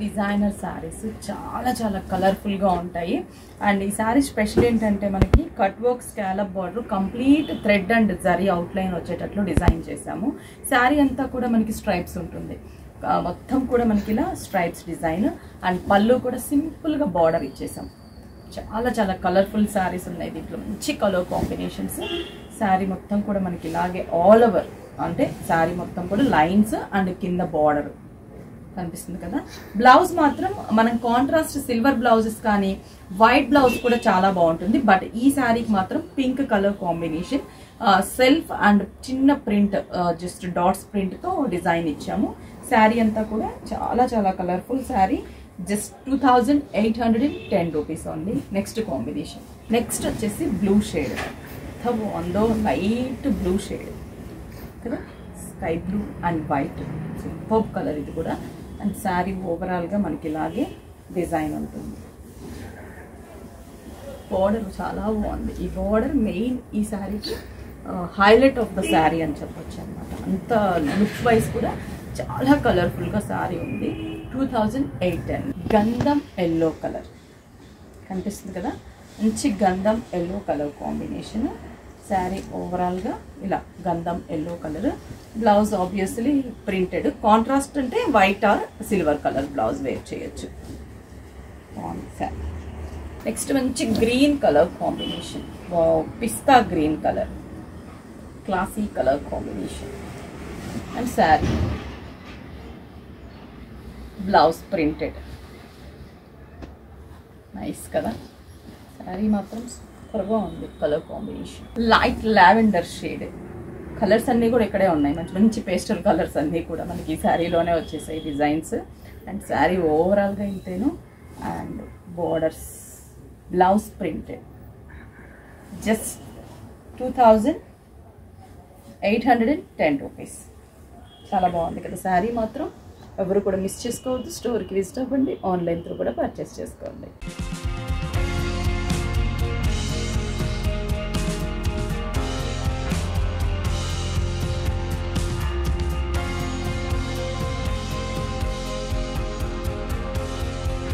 Designer saris చాలా చాలా కలర్ఫుల్గా ఉంటాయి. అండ్ ఈ సారీ స్పెషల్ ఏంటంటే మనకి cut work scallop border complete thread and zari outline వచ్చేటట్లు డిజైన్ చేసాము. సారీ అంతా కూడా మనకి స్ట్రైప్స్ ఉంటుంది, మొత్తం కూడా మనకి ఇలా స్ట్రైప్స్ డిజైన్. అండ్ పళ్ళు కూడా సింపుల్గా బార్డర్ ఇచ్చేసాం. చాలా చాలా కలర్ఫుల్ సారీస్ ఉన్నాయి దీంట్లో, మంచి కలర్ కాంబినేషన్స్. సారీ మొత్తం కూడా మనకి ఇలాగే ఆల్ ఓవర్ అంటే సారీ మొత్తం కూడా లైన్స్ అండ్ కింద బార్డర్ కనిపిస్తుంది కదా. బ్లౌజ్ మాత్రం మనం కాంట్రాస్ట్ సిల్వర్ బ్లౌజెస్ కానీ వైట్ బ్లౌజ్ కూడా చాలా బాగుంటుంది. బట్ ఈ శారీకి మాత్రం pink colour combination, self and చిన్న ప్రింట్, జస్ట్ డాట్స్ ప్రింట్తో డిజైన్ ఇచ్చాము. శారీ అంతా కూడా చాలా చాలా colourful sari. Just 2810 rupees only. Next combination, next వచ్చేసి బ్లూ షేడ్. బాగుందో లైట్ బ్లూ షేడ్ కదా, sky blue and white, super colour ఇది కూడా. అండ్ శారీ ఓవరాల్గా మనకి ఇలాగే డిజైన్ ఉంటుంది. బార్డర్ చాలా బాగుంది. ఈ బార్డర్ మెయిన్ ఈ శారీకి హైలైట్ ఆఫ్ ద శారీ అని చెప్పొచ్చు అనమాట. అంత లుక్ వైజ్ కూడా చాలా కలర్ఫుల్గా శారీ ఉంది. 2810. గంధం ఎల్లో కలర్ కనిపిస్తుంది కదా, మంచి గంధం ఎల్లో కలర్ కాంబినేషన్. శారీ ఓవరాల్గా ఇలా గంధం yellow colour. Blouse obviously printed, contrast అంటే white or silver colour blouse wear చేయొచ్చు. శారీ నెక్స్ట్ మంచి గ్రీన్ కలర్ కాంబినేషన్, పిస్తా green colour, classy colour combination. And sari blouse printed, nice కదా. శారీ మాత్రం సూపర్గా ఉంది. Colour combination light lavender shade. Colours అన్నీ కూడా ఇక్కడే ఉన్నాయి, మంచి మంచి పేస్టల్ కలర్స్ అన్నీ కూడా మనకి ఈ శారీలోనే వచ్చేసాయి డిజైన్స్. అండ్ శారీ ఓవరాల్గా ఇంతేను. And borders, blouse printed. Just 2810 rupees. చాలా బాగుంది కదా శారీ మాత్రం. ఎవరు కూడా మిస్ చేసుకోవద్దు. స్టోర్కి విజిట్ అవ్వండి, ఆన్లైన్ త్రూ కూడా పర్చేస్ చేసుకోండి.